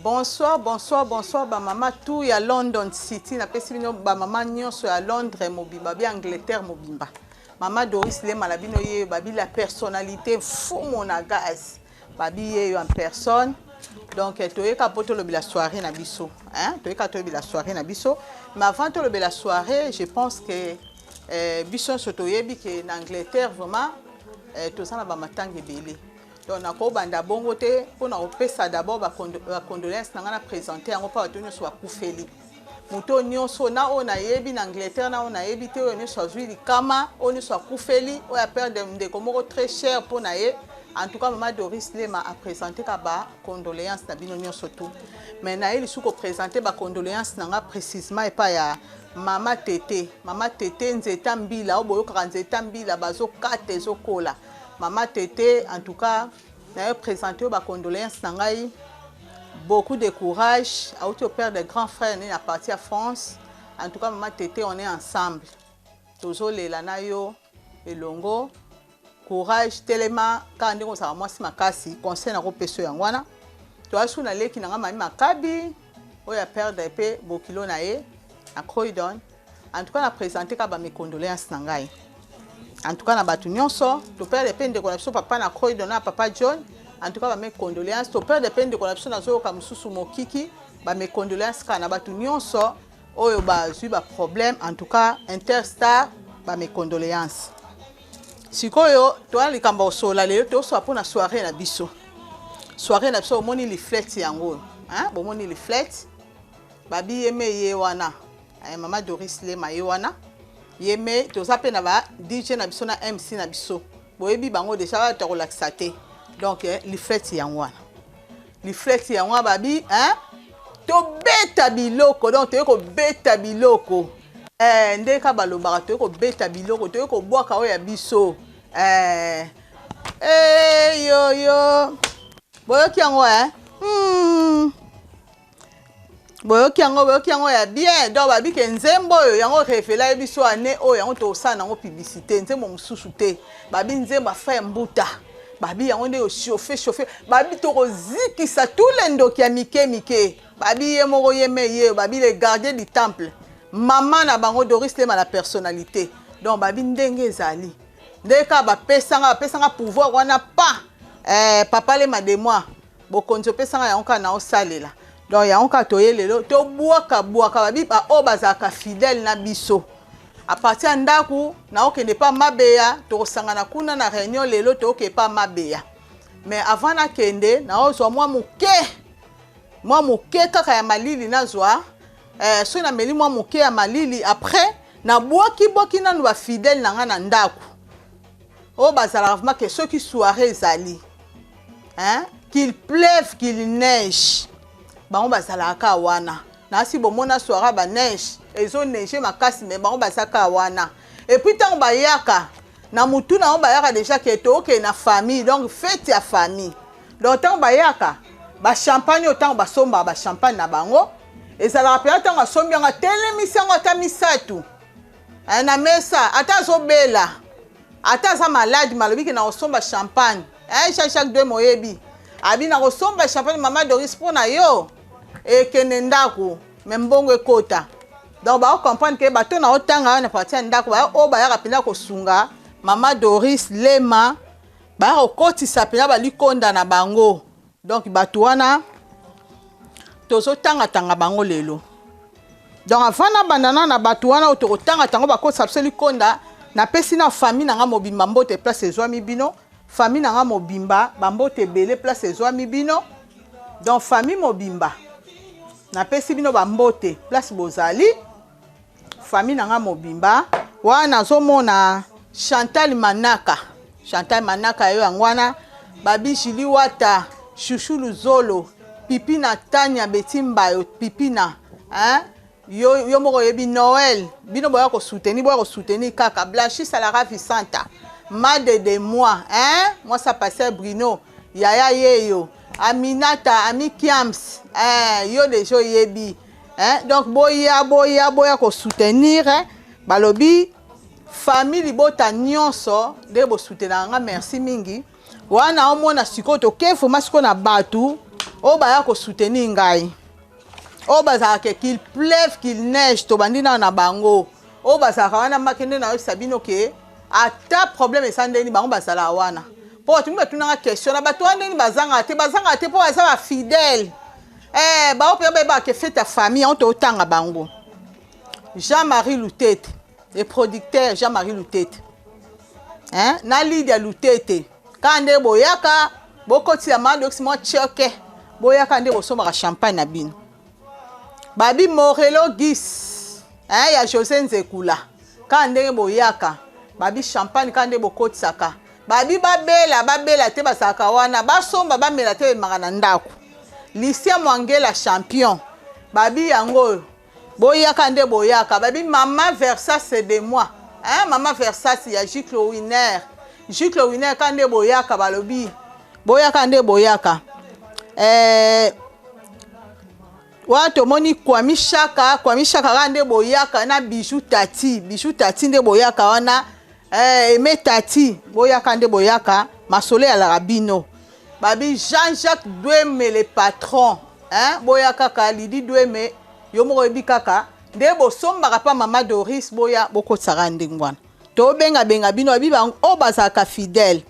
Bonsoir, bonsoir, bonsoir, ba maman tout ya London City, na pesi bino ba maman nyonso ya Londres mobimba, bi Angleterre mobimba. Maman Doris le malabino ye babi la personnalité fou monagas. Babi ye en personne. Donc toyeka poto lobi la soirée na biso, hein? Toyeka toyebi la soirée na biso. Mais avant to lobi la soirée, je pense que biso sotoyebi que en Angleterre vraiment tout ça na ba matanga belé. Donc, on a d'abord d'abord la condoléance na présenté en pas tenu soit koufeli. Muto nyonso na on a yebi en Angleterre na on a yebi te on soit juili kama on soit koufeli on a perdre de comme très cher pour naé. En tout cas maman Doris Lema a présenté ba condoléance na bino nyonso tout. Mais na il sou ko présenter ba condoléance na précisément et pas ya mama Tété nzeta mbila oboyo ka nzeta mbila bazo kate zo kola. Maman Tété, en tout cas, n'a présenté aux condoléances. Beaucoup de courage. Au père de grands frères, on est parti à France. En tout cas, Maman Tété, on est ensemble. Toujours les lanayo et longo. Courage, tellement. Quand on a moi si ma casse, conseil na ropeso yangwana. Tu as su na le qui n'a pas makabi. On a père de paix, bokilo nae, à Croydon. En tout cas, on a présenté mes condoléances nangai. En tout cas, na batu nyonso, to père de peine de connexion papa na Croydon na papa John. En tout cas, mes condoléances. To père de peine de connexion na zo comme susu mokiki, mes condoléances kana batu nyonso oyo ba zu ba problème. En tout cas, Interstar mes condoléances. Sikoyo, to ali kamba osola lelo to so apona soirée na biso. Soirée na biso moni li flet yango. Hein? Bo moni li flet. Babi yeme ye wana. Maman Doris le ma ye wana. Yeme to zape na ba DJ na biso na MC na biso boyebi bango déjà to relaxate donc li fête yango li fête yango babi hein to beta biloko donc to ko beta biloko ndeka balobaka to ko beta biloko to ko boaka o ya biso yo boyoki yango boyoki yango ya bien donc babi ke nzembo oyo yango refela biso ane oyo yango to sa nango publicité nzembo mususu te babi nzembo afa mbuta babi yango nde chauffer babi to kozikisa tous les ndoki ya mike babi ye moko yeme ye babi le gardien du temple maman na bango Doris Lema la personnalité donc babi ndenge ezali ndeka bapesanga pouvoir wana pa papa Lema de moi bokonzo pesanga yango kana osalela. Donc, il y a un cas de lelo, to boaka babi ba o bazaka fidèle na biso. À partir ndaku na okende pas mabeya, to sangana kuna na réunion lelo to ke pas mabeya. Mais avant na kende na ozo moi muke kaka ya malili na zwa so na meli moi muke ya malili après na boki na ba fidèle na ngana ndaku. O bazala vraiment que ceux qui soirée zali. Hein? Qu'il pleuve, qu'il neige. Bango bazalaka wana na si bomona soirée ba neige ezo neige makasi mais bango bazaka wana et puis tant bayaka na mutu na bayaka déjà que to ke na famille donc fête ya famille donc tant bayaka ba champagne autant ba somba ba champagne na bango ezala pe tant sombi nga telemisa ngo ta misatu na mesa ata zo bela ata za malade malobi ke na somba champagne chaque deux moyebi abi na somba champagne maman Doris pona yo et que ndako membongo ekota donc ba comprendre que bato na otanga na partie ndako ba o ba ya rapina ko sunga maman Doris Lema ba okotisa pena ba likonda na bango donc bato wana tozo tanga bango lelo donc avant na bandana na bato wana to tanga tango ba ko sapse likonda na pesi na famille na nga mobimba mbote place ezwami bino famille na nga mobimba bambote belé place ezwami bino donc famille mobimba na pesi bino bambote place bozali famille nanga mobimba wana zomona Chantal Manaka yo yangwana babi Jili Wata Chouchou Luzolo Pipina Tanya Betimba yo Pipina hein yo moko yebi Noël bino boya ko soutenir kaka Blanchi Salara Vicenta Made de moi hein moi ça passait Bruno Yaya Yeyo Aminata, Ami Kiams, yo déjà yebi, donc boya ko soutenir, balobi famille libota nyonso de bo soutenir nga merci mingi. Wana omona sikoto ke foma siko na batu o baya ko soutenir ngai o bazaka qu'il pleuve qu'il neige to bandina na bango o bazaka wana makende na sabino ke ata problème esandeni bango basala wana po tumba tunanga question na bato ndeni bazanga te po baza ba fidèle ba o pe ba ke fait ta famille on to tanga bango Jean-Marie Loutete le producteur Jean-Marie Loutete na Lydia Loutete kande boyaka bokoti ya mandox mo choke boyaka nde bosomaka champagne na bino babi Morelo Gis ya José Nzekula kande boyaka babi champagne kande bokotisaka babi babela te basaka wana basomba bamela te makana ndako Lycée Mwangela champion babi yango boyaka nde boyaka babi Mama Versace de moi Mama Versace ya Jucle Winner kande boyaka balobi boyaka nde boyaka wato moni Kwami Shaka kande boyaka na Bijou Tati nde boyaka wana Aimé Tati boyaka nde boyaka masole ya larabino babi Jean-Jacques Doueme le patron boyaka ka Lidi Doueme yo moko yebi kaka nde bosombaka pa Mama Doris boya bokotsaka ndenge wana to benga bino abi bango o bazaka fidèle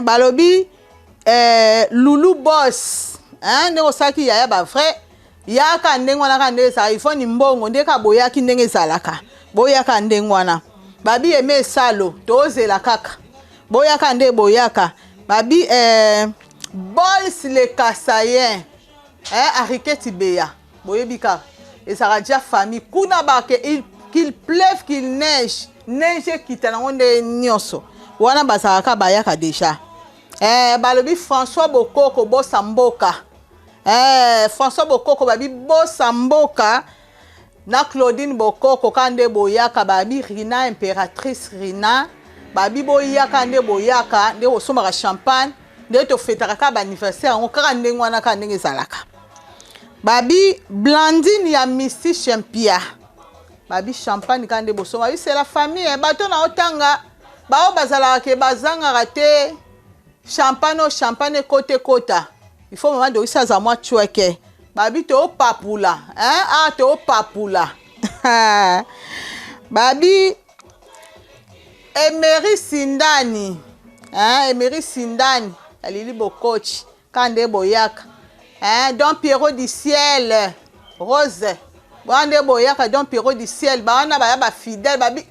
balobi Loulou Boss nde osaki yaya ba vrai yaka ndenge wana ka nde sa ifoni mbongo nde ka boyaki ndenge ezalaka boyaka ndenge wana babi Aimé Salo tozela kaka boyaka nde boyaka babi Bols le Kassayen Ariketi Beya boyebi kaka ezalaka dia famille kuna bake qu'il pleuve qu'il neige kita nango nde nyonso wana bazalaka bayaka déjà balobi François Bokoko bosa mboka François Bokoko babi bosa mboka na Claudine Bokoko kande boyaka babi Rina impératrice Rina babi boyaka nde boyaka nde osomaka champagne nde tofetaka ka ba anniversaire yango kaka ndenge wana ka ndenge ezalaka babi Blandine ya Misty Champia babi champagne kande bosoma babi c'est la famille bato na otanga bao bazalaka ke bazangaka te champagne côté kota il faut Mama Doris aza mwa chweke babi to papula to papula babi Emery Sindani alili bokochi kande boyaka Don Pierrot du ciel Rose bande boyaka Don Pierrot du ciel bawana baya ba fidèle babi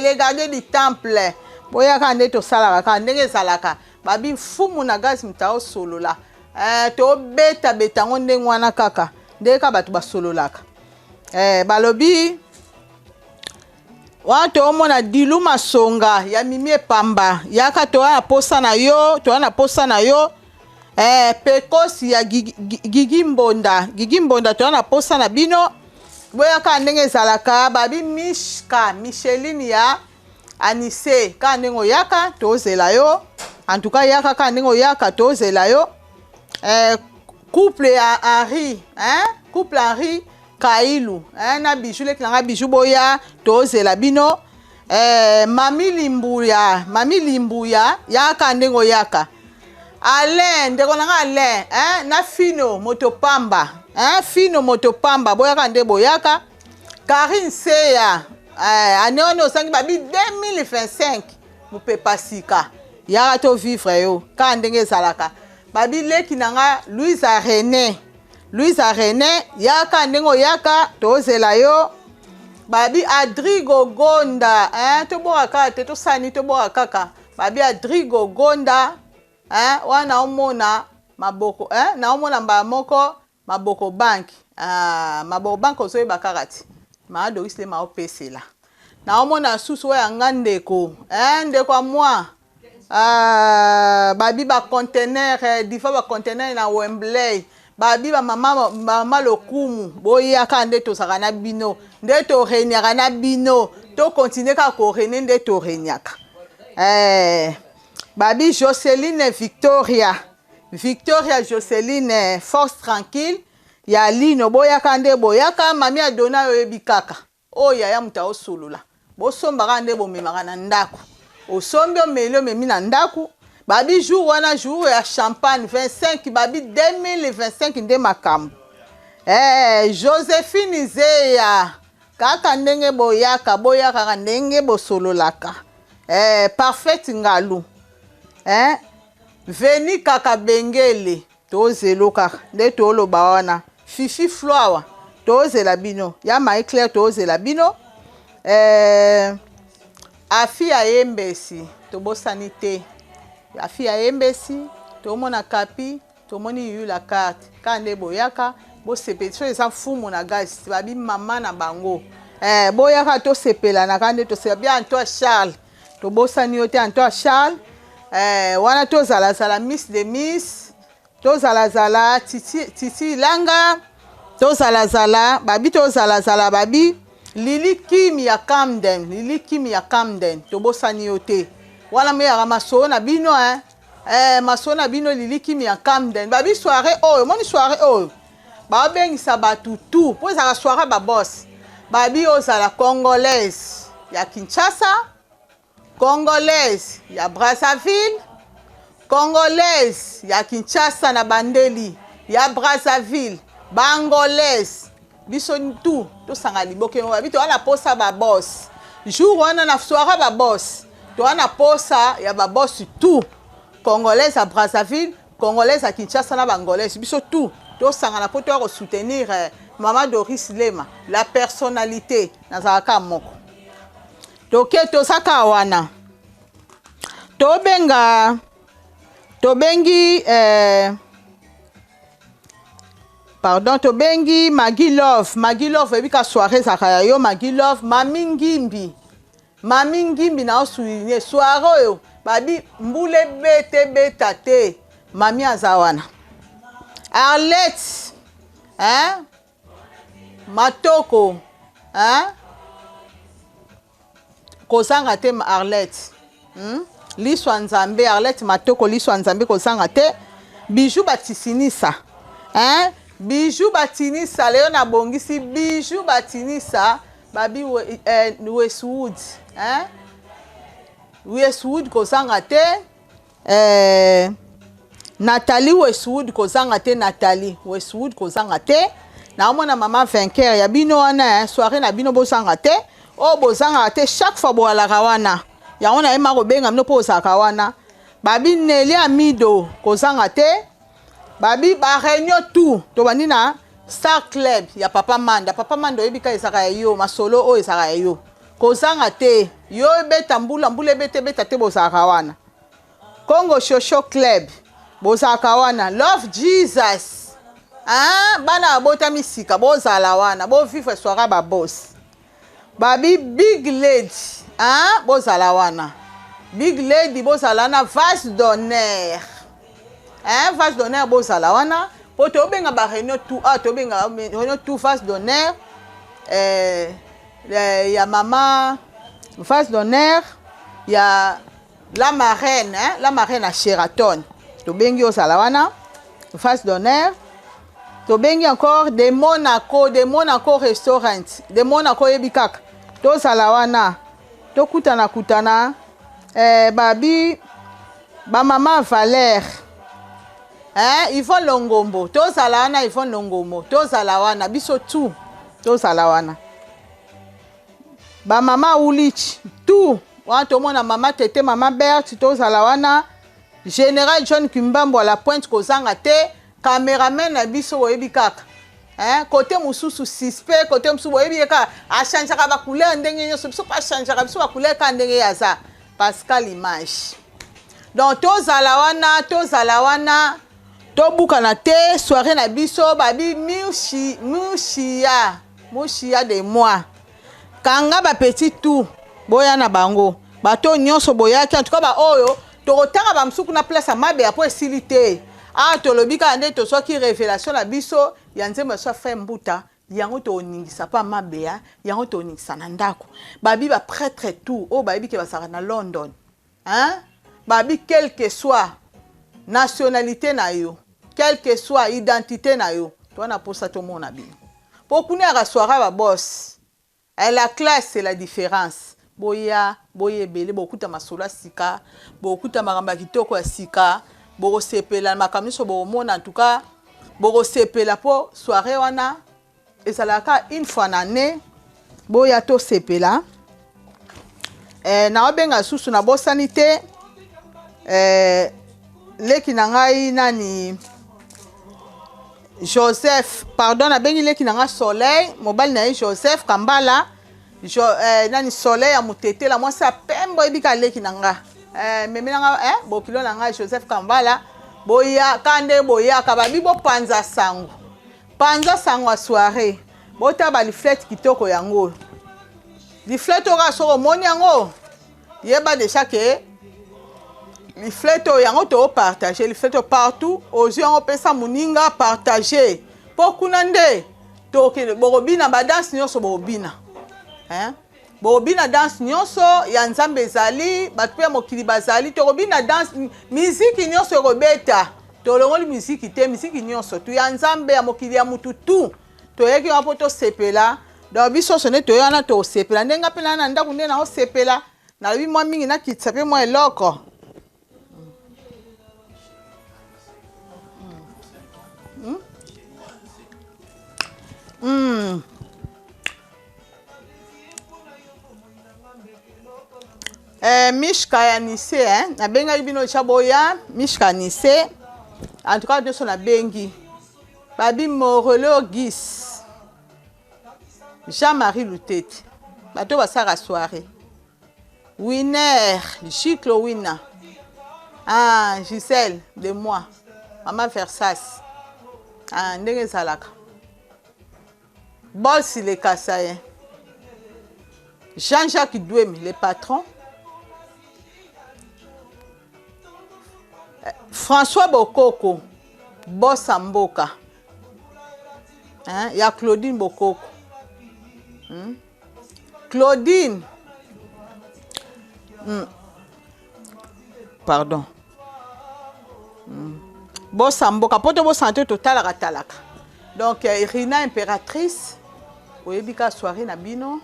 les gardiens du temple boyaka nde to salaka ka ndenge ezalaka babi mfumu na gaz mtao solola to beta ngo ndenge wana kaka ndenge ka bato basololaka balobi wana toomona Dilu Masonga ya Mimi Epamba yaka towana posa na yo Pekosi ya Gigi Mbonda towana posa na bino boyaka ndenge ezalaka babi Micheline ya Anise ka ndenge oyaka tozela yo en tout cas yaka ka ndenge oyaka tozela yo couple ya Henri Kailu na Bijou lekilanga Bijou boya tozela bino Mami Limbuya yaka ndenge oyaka Alain ndeko nanga Alain na Fino Motopamba boyaka nde boyaka Karine Seya aneone osangi babi 2025 mupepa sika yaka to vivre yo ka ndenge ezalaka babi leki nanga Louise René yaka ndenge oyaka tozela yo babi Adrigo Gonda toboraka te tosani toboka kaka babi Adrigo Gonda wana omona maboko naomona mbala moko maboko bank ozoyeba kaka ti Mama Doris le maopesela naomona susu oyo yanga ndeko ya mwa babi bacontener difa bacontener na Wembley babi mama lokumu boyaka nde tozaka na bino nde toreniaka na bino tokontinue kaka korene nde toreniaka babi Joseline Victoria Joseline force tranquille ya lino boyaka nde boyaka mami adona oyebi kaka oyo yaya muta osolola bosombaka nde bomemaka na ndako osombi omeli omemi na ndako babi jour wana jour ya champagne 25 babi 2025 nde makambo Joséphine Zeya kaka ndenge boyaka kaka ndenge bosololaka Parfaite Ngalu Veni kaka bengele tozelo kaka nde toloba wana Fifi Flower tozela bino ya Marie Claire tozela bino afi ya Yembesi tobosani te afi ya Yembesi tomona kapi tomoni yu la carte kande boyaka bo sepetso eza fumu na gaz babi mama na bango boyaka to sepela na kande to sepela Antoine Charles tobosani yo te Antoine Charles wana tozala zala Miss de Miss tozala zala Titi Langa tozala zala babi Lili Kim ya Camden tobosani yo te wana meyaka maso na bino maso na bino Lili Kim ya Camden babi soirée oyo moni soirée oyo babengisa batu tu po ezaka soirée baboss babi ozala congolaise ya Kinshasa congolaise ya Brazzaville congolaise ya Kinshasa na bandeli ya Brazzaville bangolaise biso tu tosanga liboke mo babi to wana posa baboss jour wana na soirée baboss to wana posa ya baboss tu congolaise à Brazzaville congolaise à Kinshasa na bangolaise biso tu tosanga na poto ko soutenir Maman Doris Lema la personnalité nazalaka moko toke tosaka wana tobengi pardon tobengi Maggie Love ebika soirée zakaya yo Maggie Love Mami Ngimbi na souligner soirée yo babi mbule bete beta te mami azawana Arlette Matoko kozanga te Arlette liswa nzambe Arlette Matoko liswa nzambe kozanga te Bijou Batisinisa Bijou Batinisa leo na bongisi Bijou Batinisa babi Westwood kozanga te Nathalie Westwood kozanga te Nathalie Westwood kozanga te na mona mama vainqueur ya bino wana soirée na bino bozanga te o bozanga te chaque fois boalaka wana ya ona ema kobenga mino pozaka wana babi Nelly Amido kozanga te babi ba réunion tout to bandi na Star Club ya Papa Manda oyebika ezaka yo masolo o ezaka yo kozanga te yo beta mbula beta te bozaka wana Congo Shosho Club bozaka wana Love Jesus bana bota misika bozala wana bo vivre soirée ba boss babi Big Lady bozala wana Big Lady bozala na vase d'honneur vase d'honneur bozala wana po to benga ba réunion tout to benga réunion tout vase d'honneur ya mama vase d'honneur ya la marraine à Sheraton to bengi ozala wana vase d'honneur to bengi encore de Monaco restaurant de Monaco yebikaka to sala wana to kutana babi ba mama Valère Yvonne Longombo to sala wana Yvonne Longombo to sala wana biso tu to sala wana ba mama Ulich tu wana to mona mama Tete mama Berthe to sala wana Général John Kimbambo à la pointe kozanga te cameraman na biso oyebi kaka côté mususu suspect côté mususu oyebi kaka achangeaka ba couleur ndenge nyonso biso pas changeaka biso ba couleur ka ndenge yaza Pascal Image donc tozala wana tobukana te soirée na biso babi mushia de moi kanga ba petit tout boya na bango bato nyonso boyaki en tout cas ba oyo tokotanga ba msuku na place mabe ya po esilite tolobika nde tosoki révélation na biso ya nzembo so fait mbuta yango to oningisa pa mabe ya yango to oningisa na ndako babi ba prêtre tout o babi ke basaka na London babi quel que soit nationalité na yo quel que soit identité na yo to na posa to mona bino po kuna ka soirée ba boss la classe c'est la différence boya boyebele bokuta masolo ya sika bokuta makambo ya kitoko ya sika bokosepela makambo nyonso bokomona en tout cas bokosepela mpo soirée wana ezalaka une fois na année boya tosepela naobenga susu nabosani te leki na ngai nani Joseph, pardon, nabengi leki na nga Soleil, mobile na ye Joseph Kambala, nani Soleil ya mutete la mwasi pembo ebika leki na nga. Meme na nga bokilo na nga Joseph Kambala, boya kande boya kababi bo panza sangu. Panza sangu a soirée. Bota ba liflet kitoko yango. Liflet ora soko moni yango. Yeba déjà que liflet yango to partager liflet partout aux yeux on peut ça muninga partager. Pokuna nde to ke borobina ba dance nyonso borobina. Borobina dance nyonso ya nzambe ezali batu ya mokili bazali to robina dance musique nyonso robeta. To longoli musique te musique nyonso tu ya nzambe ya mokili ya mutu tu. To yeki wapo to sepela. Donc biso sone to yana to sepela ndenga pena na ndaku nde na o sepela na lobi mwa mingi na kitsape mwa eloko. Mishka ya nise na benga bino chaboya mishka nise en tout cas de son bengi babi Morelo Gis Jean-Marie Loutete bato basara soirée Winner Chiclo Wina Gisèle de moi Maman Versas ndenge zalaka Bolsi le Kassayen Jean-Jacques Douem le patron François Bokoko Bossa Mboka ya Claudine Bokoko Claudine pardon Bossa Mboka poto bo santé total talaka donc Irina impératrice oyebika soirée na bino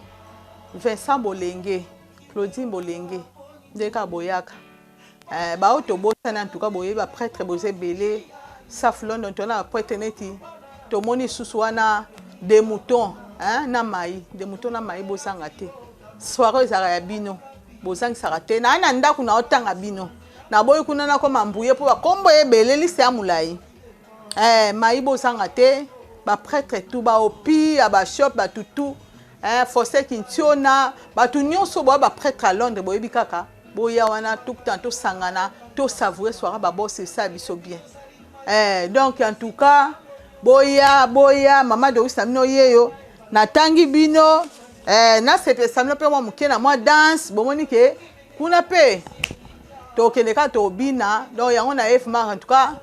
Vincent Bolenge Claudine Bolenge ndeka boyaka ba auto bosana en tout cas boyeba prêtre bozé belé saflon dont on a prêtre neti to moni suswana des moutons na mai des moutons na mai bosanga te soirée za ya bino bosanga sarate na ndako na otanga bino na boy kuna na ko mambuye po ba kombo ebele lisi ya mulai mai bosanga te ba prêtre tout ba opi ba shop ba tutu Fosse Kintiona ba tu nyonso ba prêtre à Londres boyebi kaka boya wana tout temps sangana to savourer soir ba boss ça biso bien donc en tout cas boya mama de usamino yeyo na tangi bino na sepe samino pe mo muke na moi danse bomoni ke kuna pe to keneka to bina donc yango na f mar en tout cas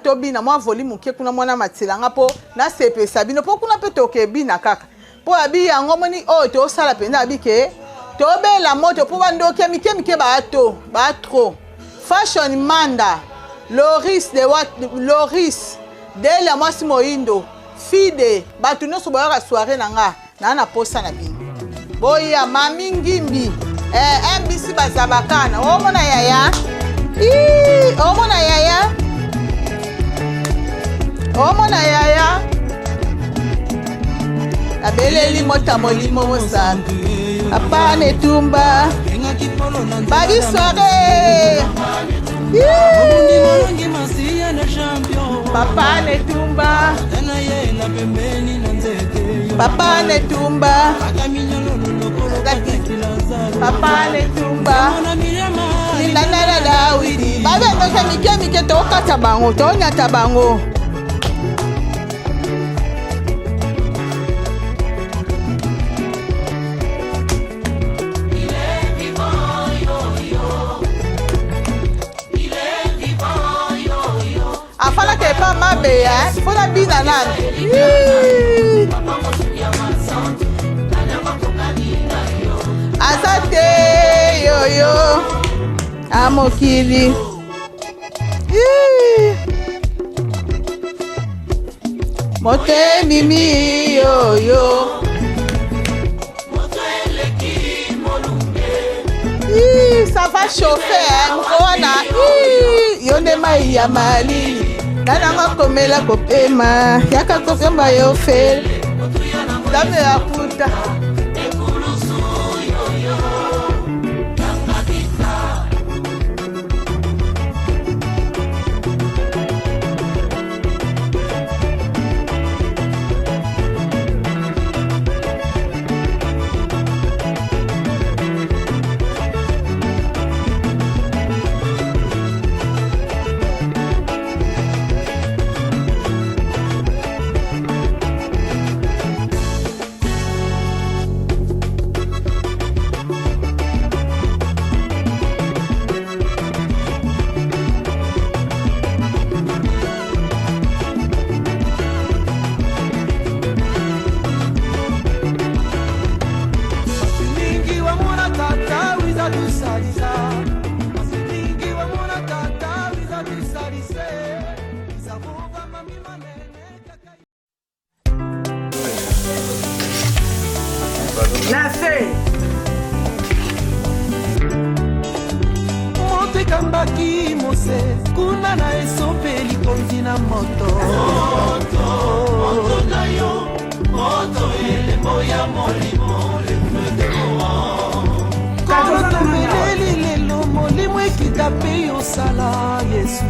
to bina moi volume muke kuna mwana matilanga po na sepe sabino po kuna pe to ke bina kaka po abi yango moni o to sala pe na abi ke tobe la moto pour bandoke mike ba trop fashion manda Loris de what Loris de la mwasi moindo fide batu nyonso boyaka soirée na posa na bino boya mami ngimbi mbc bazabakana omona yaya omona yaya abeleli mota molimo mosambi Papa Netumba Babi soirée Papa Netumba Papa Netumba Papa Netumba Nilana Dawidi Babi ndoka mike toka tabango tonya tabango afala ke pa mabe fona bina nana azate yoyo amokili mote mimi yoyo moto eleki molumbi ça va chauffer, hein, Mkona. Yonde mai ya malili. Nana komela kopema. Yaka kopema yo fel. Dame ya puta. Kambaki mose kuna na esopeli konzi na moto moto na yo moto elembo ya molimo le feu de Moa kolo tomeleli lelo molimo ekita pe yosala Yesu